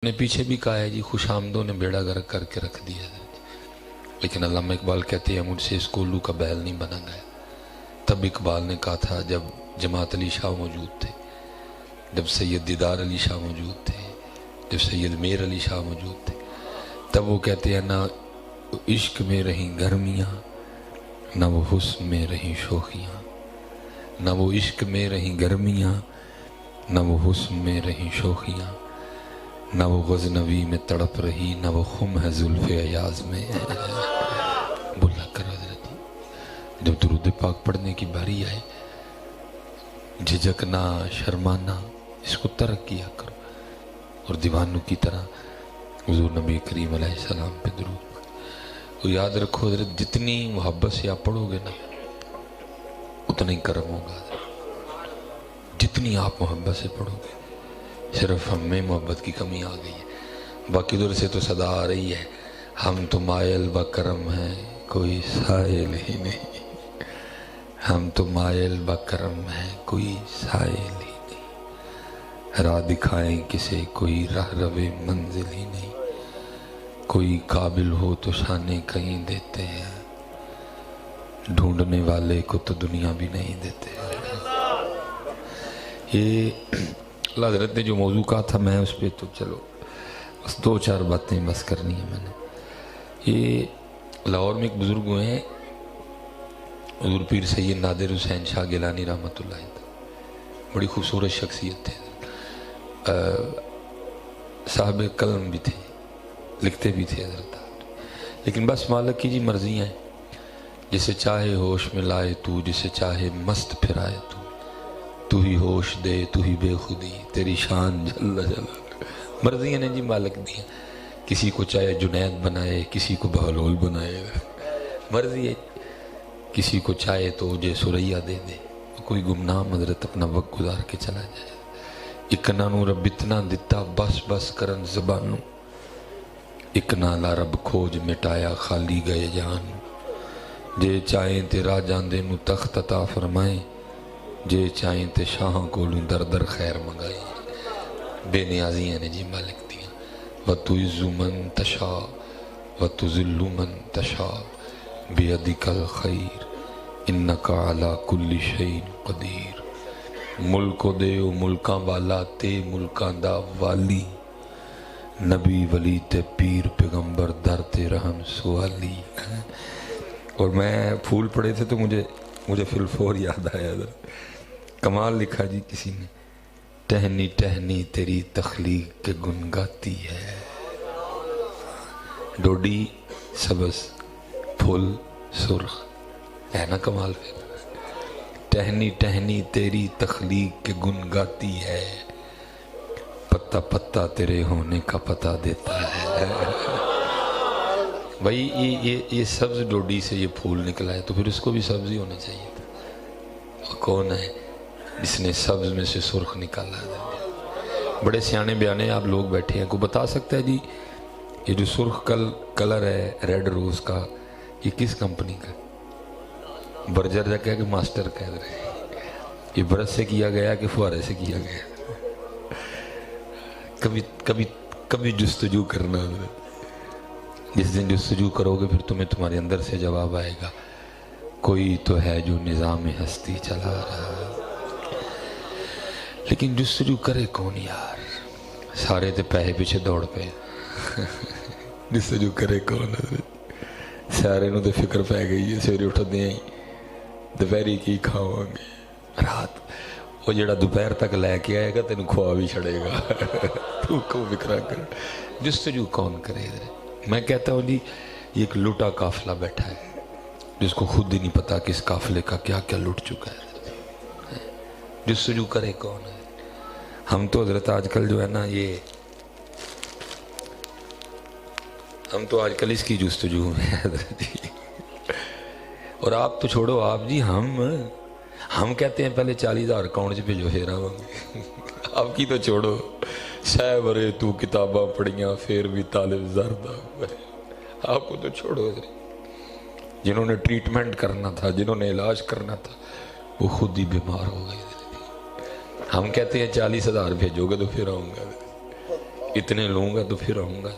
نے پیچھے بھی کہا ہے جی خوش آمدوں نے بیڑا گرک کر کے رکھ دیا ہے، لیکن علامہ اقبال کہتے ہیں مجھ سے اس کولو کا بیل نہیں بنا گیا۔ تب اقبال نے کہا تھا جب جماعت علی شاہ موجود تھے، جب سید دیدار علی شاہ موجود تھے، جب سید میر علی شاہ موجود تھے، تب وہ کہتے ہیں نہ عشق میں رہیں گرمیاں، نہ وہ حسن میں رہیں شوخیاں، نہ وہ عشق میں رہیں گرمیاں، نہ وہ حسن میں رہیں شوخیاں، نہ وہ غزنوی میں تڑپ رہی، نہ وہ خم ہے زلف ایاز میں۔ بلا کر حضرت جب درود پاک پڑھنے کی باری آئے، جھجکنا شرمانا اس کو ترک کیا کرو، اور دیوانوں کی طرح حضور نبی کریم علیہ السلام پہ درود وہ یاد رکھو حضرت، جتنی محبت سے آپ پڑھو گے نا اتنا ہی کرم ہوگا حضرت، جتنی آپ محبت سے پڑھو گے۔ صرف ہم میں محبت کی کمی آ گئی ہے، باقی دور سے تو صدا آ رہی ہے، ہم تو مائل با کرم ہیں کوئی سائل ہی نہیں، ہم تو مائل با کرم ہیں کوئی سائل ہی نہیں، راہ دکھائیں کسے کوئی راہ روے منزل ہی نہیں، کوئی قابل ہو تو شانے کہیں دیتے ہیں، ڈھونڈنے والے کو تو دنیا بھی نہیں دیتے۔ یہ اللہ حضرت نے جو موضوع کہا تھا میں اس پہ تو چلو بس دو چار باتیں بس کرنی ہے میں نے۔ یہ لاہور میں ایک بزرگ ہوئے ہیں حضور پیر سید نادر حسین شاہ گیلانی رحمۃ اللہ علیہ، بڑی خوبصورت شخصیت تھے، صاحب قلم بھی تھے، لکھتے بھی تھے حضرت، لیکن بس مالک کی جی مرضیاں ہیں، جسے چاہے ہوش میں لائے تو، جسے چاہے مست پھرائے تو ہی ہوش دے تو ہی بے خودی تیری شان جل جلال، مرضیاں نے جی مالک دیا، کسی کو چاہے جنید بنائے کسی کو بہلول بنائے، مرضی ہے، کسی کو چاہے تو جے سریا دے دے، کوئی گمنام حضرت اپنا وقت گزار کے چلا جائے، اکنا نو رب اتنا دتا بس بس کرن زبانوں، اکنا لا رب کھوج مٹایا خالی گئے جان، جے چاہیں تے راجاندے نو تخت عطا فرمائیں، جے چاہیں تے شاہاں کولوں در در خیر منگائی، بے نیازیاں نے جی مالک دیا، وَتُعِزُّ مَن تَشَاءُ وَتُذِلُّ مَن تَشَاءُ بِيَدِكَ الْخَيْرُ إِنَّكَ عَلَى كُلِّ شَيْءٍ قَدِيرٌ، ملک دے او ملکاں والا تے ملکاں دا والی، نبی ولی تے پیر پیغمبر در تے رہن سوالی۔ اور میں پھول پڑے تھے تو مجھے فی الفور یاد آیا تھا، کمال لکھا جی کسی نے، ٹہنی ٹہنی تیری تخلیق کے گن گاتی ہے، ڈوڈی سبز پھول سرخ، ہے نا کمال، پھر ٹہنی ٹہنی تیری تخلیق کے گن گاتی ہے، پتا پتا تیرے ہونے کا پتہ دیتا ہے۔ بھائی یہ سبز ڈوڈی سے یہ پھول نکلا ہے تو پھر اس کو بھی سبز ہی ہونا چاہیے تھا، اور کون ہے جس نے سبز میں سے سرخ نکالا ہے؟ بڑے سیانے بیانے آپ لوگ بیٹھے ہیں، کو بتا سکتا ہے جی یہ جو سرخ کلر ہے ریڈ روز کا یہ کس کمپنی کا؟ برجر جا کہہ کہ ماسٹر کہہ رہے، یہ برش سے کیا گیا کہ فوارے سے کیا گیا؟ کبھی جستجو کرنا، جس دن جستجو کرو گے پھر تمہارے اندر سے جواب آئے گا، کوئی تو ہے جو نظام ہستی چلا رہا، لیکن جستجو کرے کون یار، سارے تے پیسے پیچھے دوڑ پے، جستجو کرے کون، سارے نو تے فکر پہ گئی ہے، سویرے اٹھدے ہیں دوپہری کی کھاواں گے، رات وہ جڑا دوپہر تک لے کے آئے گا تینوں کھوا بھی چھڑے گا، تو کو فکرہ کر، جستجو کون کرے ادھر؟ میں کہتا ہوں جی یہ ایک لوٹا قافلہ بیٹھا ہے جس کو خود ہی نہیں پتا کہ اس قافلے کا کیا کیا لٹ چکا ہے، جستجو کرے کون ہے؟ ہم تو حضرت آج کل جو ہے نا ہم تو آج کل اس کی جستجو میں حضرت جی، اور آپ تو چھوڑو آپ جی، ہم کہتے ہیں پہلے 40,000 اکاؤنٹ سے بھیجو پھر آؤں، آپ کی تو چھوڑو، سہ برے تو کتاباں پڑھیاں پھر بھی طالب زردہ ہوئے، آپ کو تو چھوڑو حضرت، جنہوں نے ٹریٹمنٹ کرنا تھا، جنہوں نے علاج کرنا تھا وہ خود ہی بیمار ہو گئے، ہم کہتے ہیں 40,000 بھیجو گے تو پھر آؤں گا، اتنے لوں گا تو پھر آؤں گا.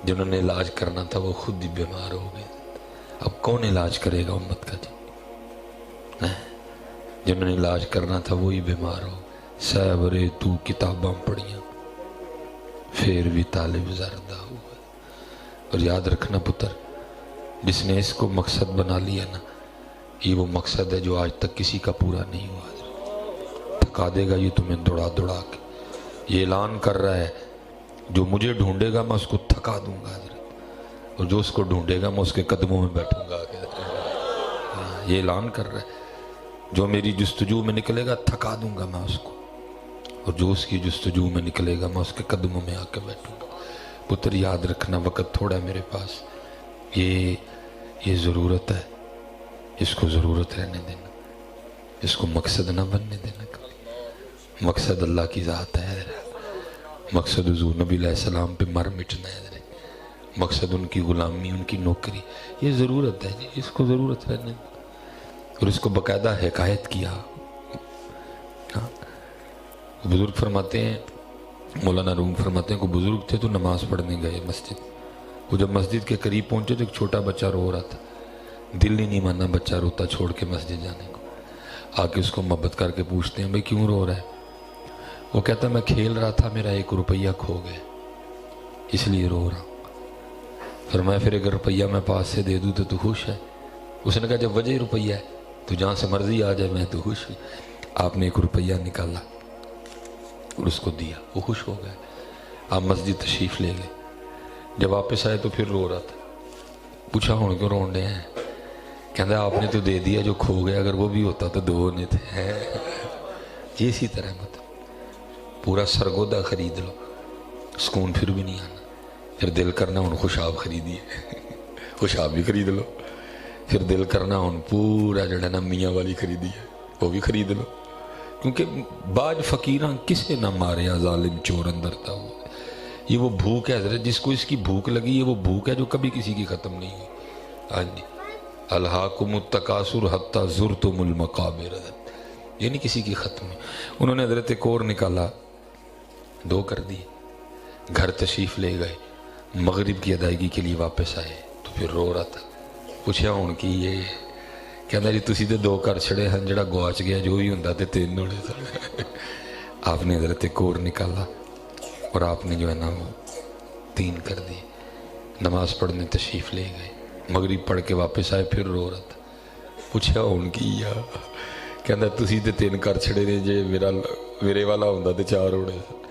جنہوں نے علاج کرنا تھا وہ خود ہی بیمار ہو گئے. اب کون علاج کرے گا امت کا جی؟ جنہوں نے علاج کرنا تھا وہی بیمار ہو. سیبرے تو کتاباں پڑھیاں پھر بھی طالب زردہ ہوا. اور یاد رکھنا پتر، جس نے اس کو مقصد بنا لیا نا، یہ وہ مقصد ہے جو آج تک کسی کا پورا نہیں ہوا. تھکا دے گا یہ تمہیں دوڑا دوڑا کے. یہ اعلان کر رہا ہے جو مجھے ڈھونڈے گا میں اس کو تھکا دوں گا حضرت، اور جو اس کو ڈھونڈے گا میں اس کے قدموں میں بیٹھوں گا. یہ اعلان کر رہا ہے جو میری جستجو میں نکلے گا تھکا دوں گا میں اس کو، اور جو اس کی جستجو میں نکلے گا میں اس کے قدموں میں آ کے بیٹھوں گا. پتر یاد رکھنا، وقت تھوڑا ہے میرے پاس، یہ ضرورت ہے، اس کو ضرورت رہنے دینا، اس کو مقصد نہ بننے دینا. مقصد اللہ کی ذات ہے، مقصد حضور نبی علیہ السلام پہ مر مٹنا ہے، مقصد ان کی غلامی، ان کی نوکری. یہ ضرورت ہے جی، اس کو ضرورت رہنے دینا. اور اس کو باقاعدہ حکایت کیا. بزرگ فرماتے ہیں، مولانا روم فرماتے ہیں، کوئی بزرگ تھے تو نماز پڑھنے گئے مسجد. وہ جب مسجد کے قریب پہنچے تو ایک چھوٹا بچہ رو رہا تھا. دل ہی نہیں مانا بچہ روتا چھوڑ کے مسجد جانے کو. آ کے اس کو محبت کر کے پوچھتے ہیں بھئی کیوں رو رہا ہے؟ وہ کہتا میں کھیل رہا تھا، میرا 1 روپیہ کھو گیا اس لیے رو رہا ہوں. فرمایا پھر 1 روپیہ میں پاس سے دے دوں تو خوش ہے؟ اس نے کہا جب وجہ روپیہ ہے تو جہاں سے مرضی آ جائے میں تو خوش ہوں. آپ نے 1 روپیہ نکالا اور اس کو دیا، وہ خوش ہو گئے. آپ مسجد تشریف لے گئے. جب واپس آئے تو پھر رو رہا تھا. پوچھا ہوں کیوں رون رہے ہیں؟ کہتا آپ نے تو دے دیا جو کھو گیا، اگر وہ بھی ہوتا تو 2 ہونے تھے. یہ اسی طرح مت پورا سرگودا خرید لو، سکون پھر بھی نہیں آنا. پھر دل کرنا ہوں خوشاب خریدیے، خوشاب بھی خرید لو. پھر دل کرنا ہوں پورا جڑا نا میاں والی خریدیے، وہ بھی خرید لو. کیونکہ باج فقیراں کسے نہ مارے ظالم چور اندر تھا. یہ وہ بھوک ہے حضرت، جس کو اس کی بھوک لگی ہے وہ بھوک ہے جو کبھی کسی کی ختم نہیں ہوئی. ہاں جی، الہاکم التکاثر حتی زرتم المقابر، یہ نہیں کسی کی ختم ہے. انہوں نے حضرت ایک اور نکالا، 2 کر دیے. گھر تشریف لے گئے، مغرب کی ادائیگی کے لیے واپس آئے تو پھر رو رہا تھا. پوچھا ہوں کہ یہ کہنا جی تسی تے 2 کر چھڑے ہیں، جڑا گواچ گیا جو بھی ہوندا تے 3 ہونے سن. آپ نے حضرت ایک اور نکالا اور آپ نے جو ہے نا وہ 3 کر دیے. نماز پڑھنے تشریف لے گئے، مغرب پڑھ کے واپس آئے پھر رو رہا تھا. پوچھا ہوں کی یا کہنا تسی تے 3 کر چھڑے نے، جے میرے والا ہوندا تے 4 ہونے سن.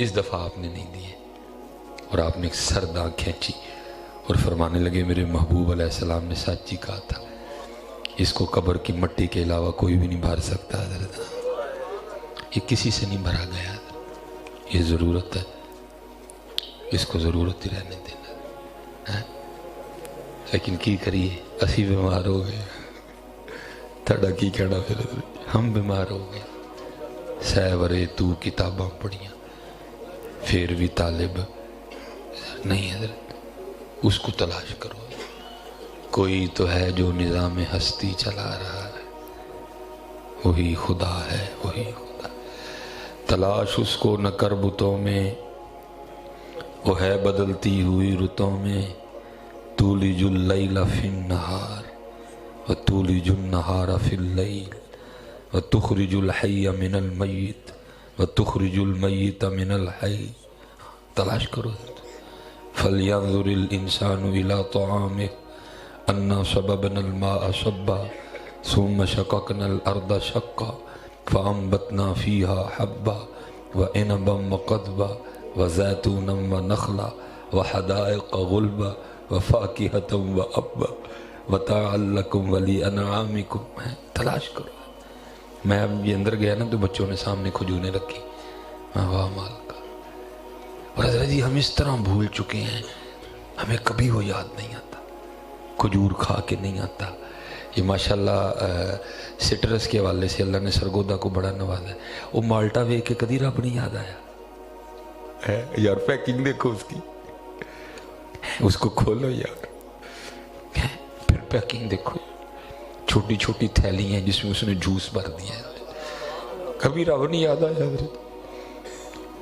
اس دفعہ آپ نے نہیں دیے اور آپ نے ایک سرد آنکھ کھینچی اور فرمانے لگے میرے محبوب علیہ السلام نے سچ ہی کہا تھا، اس کو قبر کی مٹی کے علاوہ کوئی بھی نہیں بھر سکتا. حضرت یہ کسی سے نہیں بھرا گیا. یہ ضرورت ہے، اس کو ضرورت ہی رہنے دینا. لیکن کی کریے، اسی بیمار ہو گئے. تھوڑا کی کہنا پھر ہم بیمار ہو گئے. سیورے تو کتاباں پڑھیاں پھر بھی طالب نہیں. حضرت اس کو تلاش کرو. کوئی تو ہے جو نظام ہستی چلا رہا ہے، وہی خدا ہے، وہی خدا. تلاش اس کو نہ کر بتوں میں، وہ ہے بدلتی ہوئی رتوں میں. تولج اللیل فی النہار وتولج النہار فی اللیل وتخرج الحی من المیت وتخرج المیت من الحی. تلاش کرو. فلینظر الانسان الی طعامہ انا صببنا الماء صبا ثم شققنا الارض شقا فانبتنا فیہا حبا وعنبا وقضبا وزیتونا ونخلا وحدائق غلبا وفاکہۃ وابا متاعا لکم ولانعامکم. تلاش کرو. میں اب یہ اندر گیا نا تو بچوں نے سامنے کھجوریں رکھی، واہ مال کا. اور حضرت جی ہم اس طرح بھول چکے ہیں، ہمیں کبھی وہ یاد نہیں آتا، کھجور کھا کے نہیں آتا. یہ ماشاءاللہ سٹرس کے حوالے سے اللہ نے سرگودا کو بڑا نوازا ہے. وہ مالٹا وے کے کدی رب نہیں یاد آیا یار. پیکنگ دیکھو اس کی، اس کو کھولو یار، پھر پیکنگ دیکھو. چھوٹی چھوٹی تھیلی ہیں جس میں اس نے جوس بھر دیا ہے. کبھی رب نہیں یاد آیا حضرت،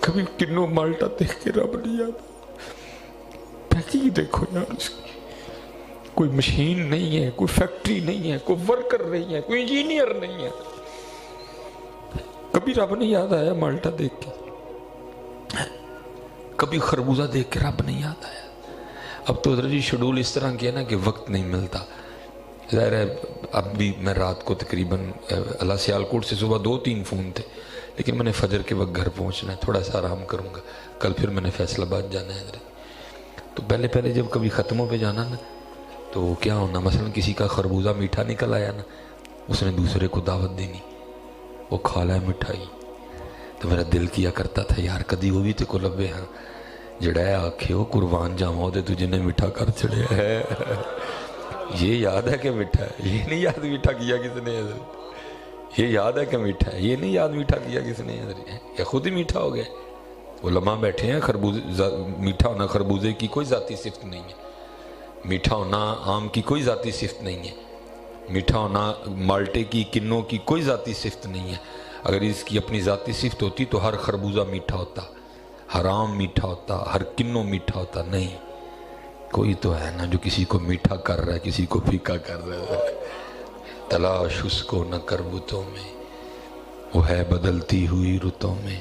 کبھی کنوں مالٹا دیکھ کے رب نہیں یاد پیکنگ دیکھو یار اس کی، کوئی مشین نہیں ہے، کوئی فیکٹری نہیں ہے، کوئی ورکر نہیں ہے، کوئی انجینئر نہیں ہے، کبھی رب نہیں یاد آیا مالٹا دیکھ کے؟ کبھی خربوزہ دیکھ کے رب نہیں یاد آیا؟ اب تو حضرت جی شیڈول اس طرح کیا نا کہ وقت نہیں ملتا، ظاہر ہے اب بھی میں رات کو تقریباً اللہ سیالکوٹ سے صبح 2-3 فون تھے، لیکن میں نے فجر کے وقت گھر پہنچنا ہے، تھوڑا سا آرام کروں گا، کل پھر میں نے فیصل آباد جانا ہے حضرت۔ تو پہلے جب کبھی ختموں پہ جانا نا تو کیا ہونا، مثلا کسی کا خربوزہ میٹھا نکل آیا نا، اس نے دوسرے کو دعوت دینی، وہ کھا لائے مٹھائی، تو میرا دل کیا کرتا تھا یار کدی وہ بھی تے کو لبے ہاں جڑا ہے آکھے ہو قربان جاواں تے تجھے نے میٹھا کر چھڑیا ہے۔ یہ یاد ہے کہ میٹھا ہے، یہ نہیں یاد میٹھا کیا کس نے حضرت، یہ یاد ہے کہ میٹھا ہے، یہ نہیں یاد میٹھا کیا کس نے حضرت، یہ خود ہی میٹھا ہو گیا۔ علماء بیٹھے ہیں، میٹھا ہونا خربوزے کی کوئی ذاتی صفت نہیں ہے، میٹھا ہونا آم کی کوئی ذاتی صفت نہیں ہے، میٹھا ہونا مالٹے کی کنوں کی کوئی ذاتی صفت نہیں ہے۔ اگر اس کی اپنی ذاتی صفت ہوتی تو ہر خربوزہ میٹھا ہوتا، ہر آم میٹھا ہوتا، ہر کنوں میٹھا ہوتا، نہیں، کوئی تو ہے نا جو کسی کو میٹھا کر رہا ہے، کسی کو پھیکا کر رہا ہے۔ تلاش اس کو نہ کر بتوں میں، وہ ہے بدلتی ہوئی رتوں میں،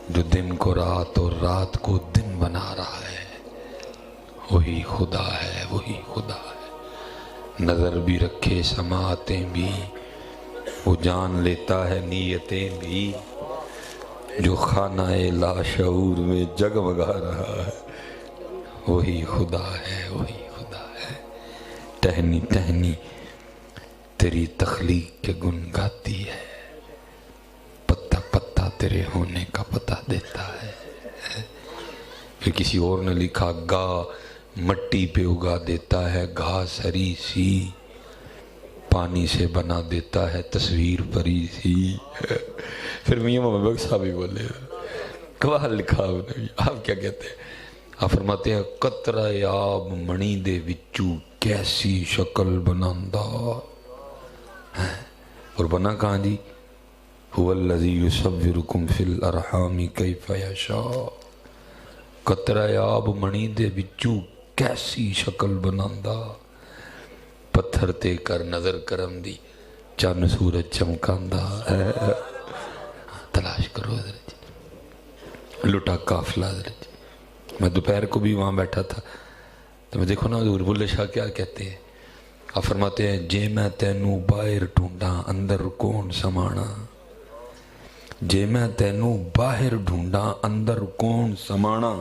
جو دن کو رات اور رات کو دن بنا رہا ہے، وہی خدا ہے، وہی خدا ہے۔ نظر بھی رکھے سماعتیں بھی، وہ جان لیتا ہے نیتیں بھی، جو خانہ لاشعور میں جگمگا رہا ہے، وہی خدا ہے، وہی خدا ہے۔ ٹہنی ٹہنی تیری تخلیق کے گن گاتی ہے، پتا پتا تیرے ہونے کا پتہ دیتا ہے۔ پھر کسی اور نے لکھا گا مٹی پہ اگا دیتا ہے گھاس ہری سی، پانی سے بنا دیتا ہے تصویر پری سی۔ پھر میاں محمد بخش صاحب ہی بولے، کمال لکھا آپ نے، آپ کیا کہتے ہیں؟ آپ فرماتے ہیں قطرہ آب منی دے وچو کیسی شکل بناندا، اور بنا کہاں جی؟ هو الذی یصورکم فی الارحام کیف یشاء، قطرہ آب منی دے وچو کیسی شکل بناندا، پتھر تے کر نظر کرم دی چند سورج چمکاندا۔ تلاش کرو حضرت جی، لٹا قافلہ حضرت جی۔ میں دوپہر کو بھی وہاں بیٹھا تھا تو میں دیکھو نا حضور بلے شاہ کیا کہتے ہیں، آپ فرماتے ہیں جے میں تینوں باہر ڈھونڈا اندر کون سمانا، جے میں تینوں باہر ڈھونڈا اندر کون سمانا،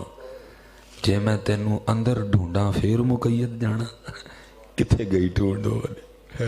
جے میں تینوں اندر ڈھونڈا پھر مقید جانا، کتھے گئی ڈھونڈو والے۔